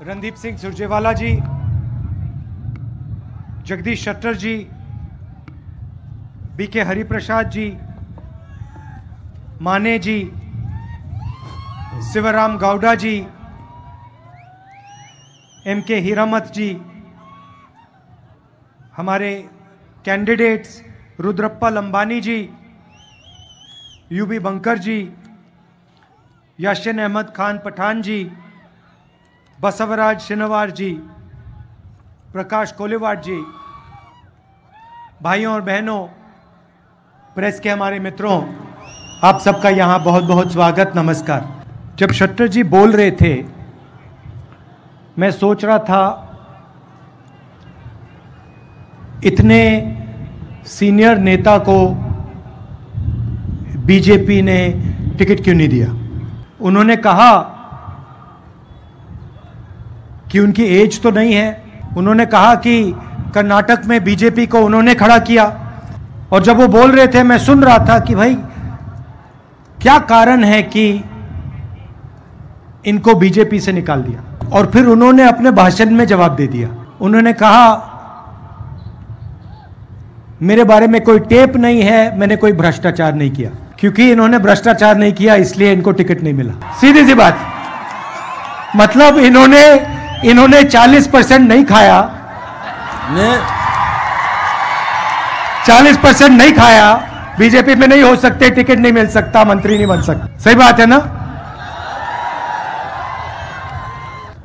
रणदीप सिंह सुरजेवाला जी, Jagdish shutter जी, BK Hariprasad जी, माने जी, शिवराम गौड़ा जी, MK हीरामत जी, हमारे candidates Rudrappa Lambani जी, UV bunker जी, यासिन अहमद खान पठान जी, बसवराज शिनवार जी, प्रकाश कोलीवाड़ जी, भाइयों और बहनों, प्रेस के हमारे मित्रों, आप सबका यहाँ बहुत बहुत स्वागत, नमस्कार। जब शट्टर जी बोल रहे थे, मैं सोच रहा था इतने सीनियर नेता को बीजेपी ने टिकट क्यों नहीं दिया। उन्होंने कहा कि उनकी एज तो नहीं है। उन्होंने कहा कि कर्नाटक में बीजेपी को उन्होंने खड़ा किया, और जब वो बोल रहे थे मैं सुन रहा था कि भाई क्या कारण है कि इनको बीजेपी से निकाल दिया। और फिर उन्होंने अपने भाषण में जवाब दे दिया। उन्होंने कहा मेरे बारे में कोई टेप नहीं है, मैंने कोई भ्रष्टाचार नहीं किया। क्योंकि इन्होंने भ्रष्टाचार नहीं किया इसलिए इनको टिकट नहीं मिला। सीधी सी बात। मतलब इन्होंने 40% नहीं खाया, 40% नहीं खाया, बीजेपी में नहीं हो सकते, टिकट नहीं मिल सकता, मंत्री नहीं बन सकता। सही बात है ना।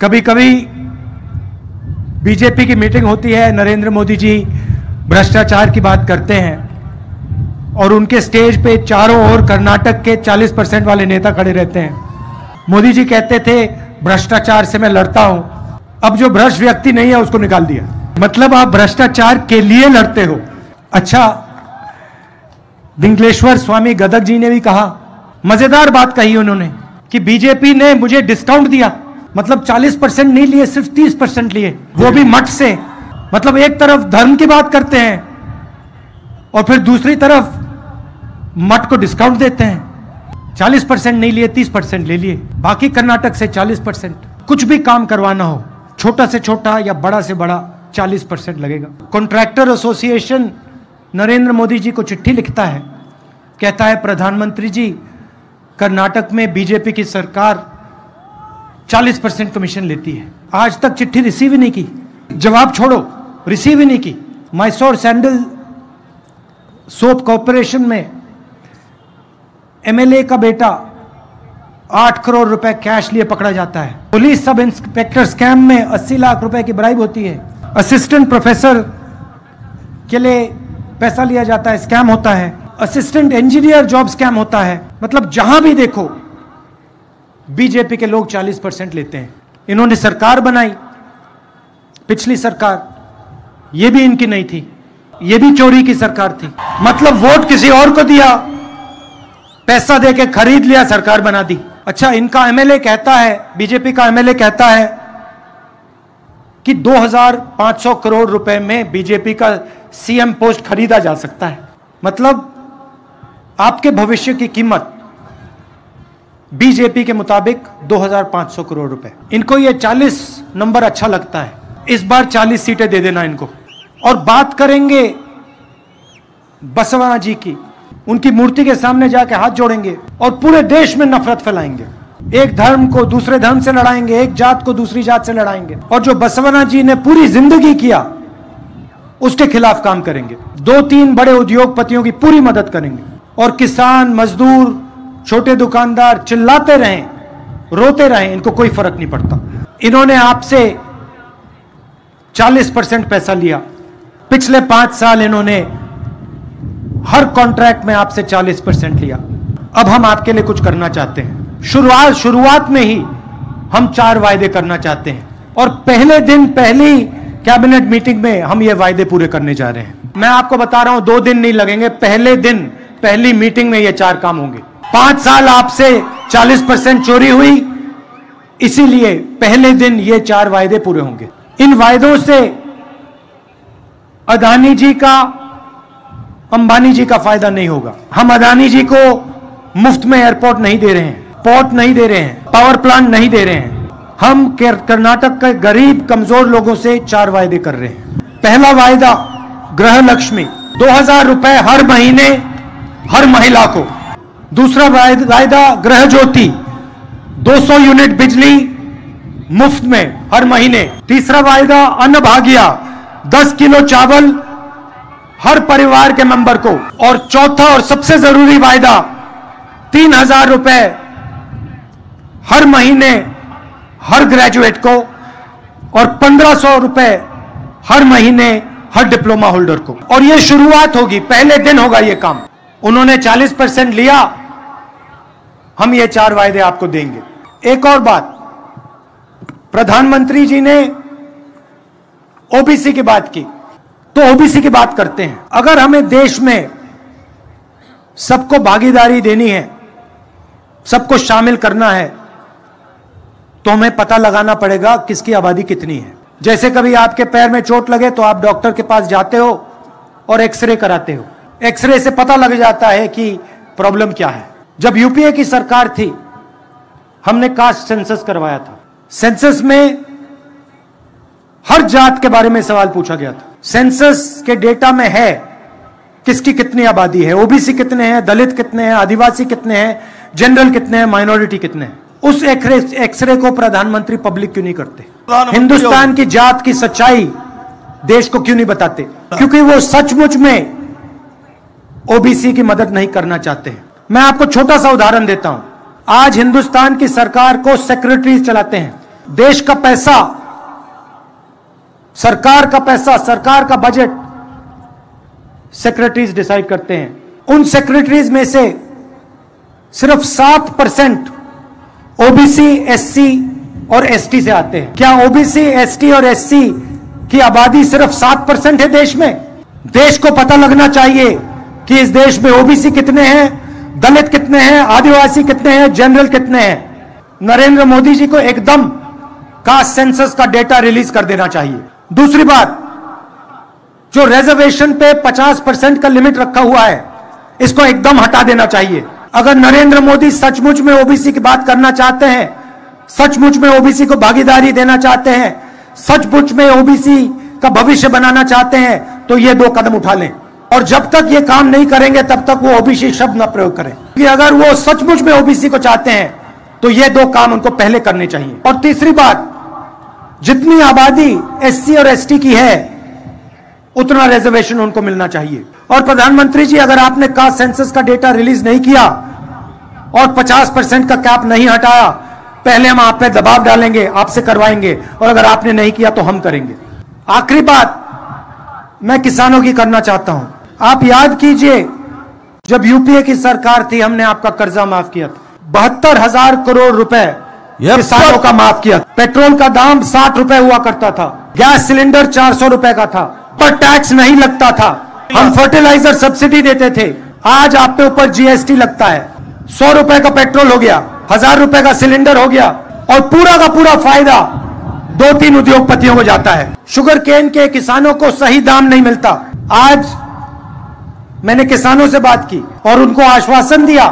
कभी कभी बीजेपी की मीटिंग होती है, नरेंद्र मोदी जी भ्रष्टाचार की बात करते हैं और उनके स्टेज पे चारों ओर कर्नाटक के 40% वाले नेता खड़े रहते हैं। मोदी जी कहते थे भ्रष्टाचार से मैं लड़ता हूं, अब जो भ्रष्ट व्यक्ति नहीं है उसको निकाल दिया। मतलब आप भ्रष्टाचार के लिए लड़ते हो। अच्छा, विंगलेश्वर स्वामी गदग जी ने भी कहा, मजेदार बात कही उन्होंने कि बीजेपी ने मुझे डिस्काउंट दिया। मतलब 40% नहीं लिए, सिर्फ 30% लिए, वो भी मठ से। मतलब एक तरफ धर्म की बात करते हैं और फिर दूसरी तरफ मठ को डिस्काउंट देते हैं। 40% नहीं लिए, 30% ले लिए, बाकी कर्नाटक से 40%। कुछ भी काम करवाना हो, छोटा से छोटा या बड़ा से बड़ा, 40% लगेगा। कॉन्ट्रैक्टर एसोसिएशन नरेंद्र मोदी जी को चिट्ठी लिखता है, कहता है प्रधानमंत्री जी, कर्नाटक में बीजेपी की सरकार 40% कमीशन लेती है। आज तक चिट्ठी रिसीव ही नहीं की। जवाब छोड़ो, रिसीव ही नहीं की। मैसूर सैंडल सोप कॉर्पोरेशन में एमएलए का बेटा 8 करोड़ रुपए कैश लिए पकड़ा जाता है। पुलिस सब इंस्पेक्टर स्कैम में 80 लाख रुपए की ब्राइब होती है। असिस्टेंट प्रोफेसर के लिए पैसा लिया जाता है, स्कैम होता है। असिस्टेंट इंजीनियर जॉब स्कैम होता है। मतलब जहां भी देखो बीजेपी के लोग 40% लेते हैं। इन्होंने सरकार बनाई, पिछली सरकार, ये भी इनकी नहीं थी, ये भी चोरी की सरकार थी। मतलब वोट किसी और को दिया, पैसा देके खरीद लिया, सरकार बना दी। अच्छा, इनका एमएलए कहता है, बीजेपी का एमएलए कहता है कि 2500 करोड़ रुपए में बीजेपी का सीएम पोस्ट खरीदा जा सकता है। मतलब आपके भविष्य की कीमत बीजेपी के मुताबिक 2500 करोड़ रुपए। इनको ये 40 नंबर अच्छा लगता है, इस बार 40 सीटें दे देना इनको। और बात करेंगे बसवराज जी की, उनकी मूर्ति के सामने जाके हाथ जोड़ेंगे और पूरे देश में नफरत फैलाएंगे। एक धर्म को दूसरे धर्म से लड़ाएंगे, एक जात को दूसरी जात से लड़ाएंगे। और जो बसवराज जी ने पूरी जिंदगी किया उसके खिलाफ काम करेंगे। 2-3 बड़े उद्योगपतियों की पूरी मदद करेंगे। और किसान, मजदूर, छोटे दुकानदार चिल्लाते रहें, रोते रहें, इनको कोई फर्क नहीं पड़ता। इन्होंने आपसे 40% पैसा लिया। पिछले 5 साल इन्होंने हर कॉन्ट्रैक्ट में आपसे 40% लिया। अब हम आपके लिए कुछ करना चाहते हैं। शुरुआत में ही हम 4 वायदे करना चाहते हैं और पहले दिन, पहली कैबिनेट मीटिंग में हम ये वायदे पूरे करने जा रहे हैं। मैं आपको बता रहा हूं, 2 दिन नहीं लगेंगे, पहले दिन, पहली मीटिंग में ये 4 काम होंगे। 5 साल आपसे 40% चोरी हुई, इसीलिए पहले दिन ये 4 वायदे पूरे होंगे। इन वायदों से अदानी जी का, अंबानी जी का फायदा नहीं होगा। हम अदानी जी को मुफ्त में एयरपोर्ट नहीं दे रहे हैं, पोर्ट नहीं दे रहे हैं, पावर प्लांट नहीं दे रहे हैं। हम कर्नाटक के गरीब कमजोर लोगों से 4 वायदे कर रहे हैं। पहला वायदा गृह लक्ष्मी 2000 रुपए हर महीने हर महिला को। दूसरा वायदा गृह ज्योति 200 यूनिट बिजली मुफ्त में हर महीने। तीसरा वायदा अन्न भाग्य 10 किलो चावल हर परिवार के मेंबर को। और चौथा और सबसे जरूरी वायदा 3000 रुपए हर महीने हर ग्रेजुएट को और 1500 रुपए हर महीने हर डिप्लोमा होल्डर को। और यह शुरुआत होगी, पहले दिन होगा यह काम। उन्होंने 40% लिया, हम ये 4 वायदे आपको देंगे। एक और बात, प्रधानमंत्री जी ने ओबीसी की बात की, तो ओबीसी की बात करते हैं। अगर हमें देश में सबको भागीदारी देनी है, सबको शामिल करना है, तो हमें पता लगाना पड़ेगा किसकी आबादी कितनी है। जैसे कभी आपके पैर में चोट लगे तो आप डॉक्टर के पास जाते हो और एक्सरे कराते हो। एक्सरे से पता लग जाता है कि प्रॉब्लम क्या है। जब यूपीए की सरकार थी, हमने कास्ट सेंसस करवाया था। सेंसस में हर जात के बारे में सवाल पूछा गया था। सेंसस के डेटा में है किसकी कितनी आबादी है, ओबीसी कितने हैं, दलित कितने हैं, आदिवासी कितने हैं, जनरल कितने हैं, माइनॉरिटी कितने हैं। उस एक्सरे को प्रधानमंत्री पब्लिक क्यों नहीं करते? हिंदुस्तान की जात की सच्चाई देश को क्यों नहीं बताते? क्योंकि वो सचमुच में ओबीसी की मदद नहीं करना चाहते हैं। मैं आपको छोटा सा उदाहरण देता हूं। आज हिंदुस्तान की सरकार को सेक्रेटरीज चलाते हैं। देश का पैसा, सरकार का पैसा, सरकार का बजट सेक्रेटरीज डिसाइड करते हैं। उन सेक्रेटरीज में से सिर्फ 7% ओबीसी, एससी और एसटी से आते हैं। क्या ओबीसी, एसटी और एससी की आबादी सिर्फ 7% है देश में? देश को पता लगना चाहिए कि इस देश में ओबीसी कितने हैं, दलित कितने हैं, आदिवासी कितने हैं, जनरल कितने हैं। नरेंद्र मोदी जी को एकदम कास्ट सेंसस का डेटा रिलीज कर देना चाहिए। दूसरी बात, जो रिजर्वेशन पे 50% का लिमिट रखा हुआ है, इसको एकदम हटा देना चाहिए। अगर नरेंद्र मोदी सचमुच में ओबीसी की बात करना चाहते हैं, सचमुच में ओबीसी को भागीदारी देना चाहते हैं, सचमुच में ओबीसी का भविष्य बनाना चाहते हैं, तो ये 2 कदम उठा लें। और जब तक ये काम नहीं करेंगे तब तक वो ओबीसी शब्द न प्रयोग करें। कि अगर वो सचमुच में ओबीसी को चाहते हैं तो ये 2 काम उनको पहले करने चाहिए। और तीसरी बात, जितनी आबादी एससी और एसटी की है उतना रिजर्वेशन उनको मिलना चाहिए। और प्रधानमंत्री जी, अगर आपने कास्ट सेंसस का डेटा रिलीज नहीं किया और 50% का कैप नहीं हटाया, पहले हम आप पे दबाव डालेंगे, आपसे करवाएंगे, और अगर आपने नहीं किया तो हम करेंगे। आखिरी बात मैं किसानों की करना चाहता हूं। आप याद कीजिए, जब यूपीए की सरकार थी, हमने आपका कर्जा माफ किया था। 72,000 करोड़ रुपए किसानों का माफ किया। पेट्रोल का दाम 60 रुपए हुआ करता था, गैस सिलेंडर 400 रुपए का था, पर टैक्स नहीं लगता था। हम फर्टिलाइजर सब्सिडी देते थे, आज आप पे ऊपर जीएसटी लगता है। 100 रुपए का पेट्रोल हो गया, 1000 रुपए का सिलेंडर हो गया, और पूरा का पूरा फायदा 2-3 उद्योगपतियों को जाता है। शुगर केन के किसानों को सही दाम नहीं मिलता। आज मैंने किसानों से बात की और उनको आश्वासन दिया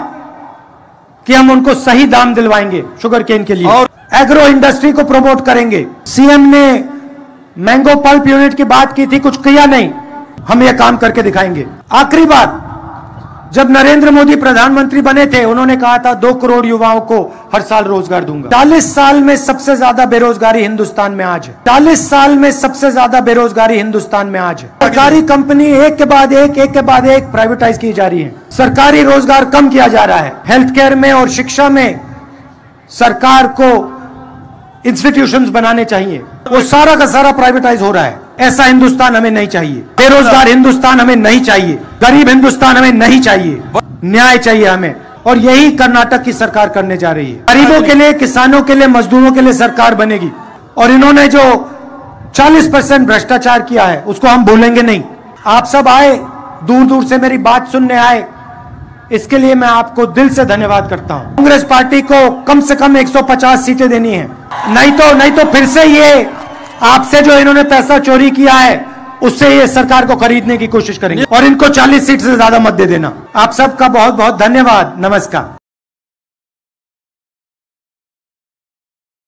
कि हम उनको सही दाम दिलवाएंगे शुगर केन के लिए, और एग्रो इंडस्ट्री को प्रमोट करेंगे। सीएम ने मैंगो पल्प यूनिट की बात की थी, कुछ किया नहीं, हम यह काम करके दिखाएंगे। आखिरी बात, जब नरेंद्र मोदी प्रधानमंत्री बने थे, उन्होंने कहा था 2 करोड़ युवाओं को हर साल रोजगार दूंगा। 40 साल में सबसे ज्यादा बेरोजगारी हिंदुस्तान में आज है। 40 साल में सबसे ज्यादा बेरोजगारी हिंदुस्तान में आज है। सरकारी कंपनी एक के बाद एक प्राइवेटाइज की जा रही है। सरकारी रोजगार कम किया जा रहा है। हेल्थ केयर में और शिक्षा में सरकार को इंस्टीट्यूशंस बनाने चाहिए, वो सारा का सारा प्राइवेटाइज हो रहा है। ऐसा हिंदुस्तान हमें नहीं चाहिए। बेरोजगार हिंदुस्तान हमें नहीं चाहिए। गरीब हिंदुस्तान हमें नहीं चाहिए। न्याय चाहिए हमें, और यही कर्नाटक की सरकार करने जा रही है। गरीबों के लिए, किसानों के लिए, मजदूरों के लिए सरकार बनेगी। और इन्होंने जो 40% भ्रष्टाचार किया है उसको हम भूलेंगे नहीं। आप सब आए, दूर दूर से मेरी बात सुनने आए, इसके लिए मैं आपको दिल से धन्यवाद करता हूं। कांग्रेस पार्टी को कम से कम 150 सीटें देनी है, नहीं तो फिर से ये आपसे जो इन्होंने पैसा चोरी किया है उससे ये सरकार को खरीदने की कोशिश करेंगे, और इनको 40 सीट से ज्यादा मत दे देना। आप सबका बहुत बहुत धन्यवाद। नमस्कार।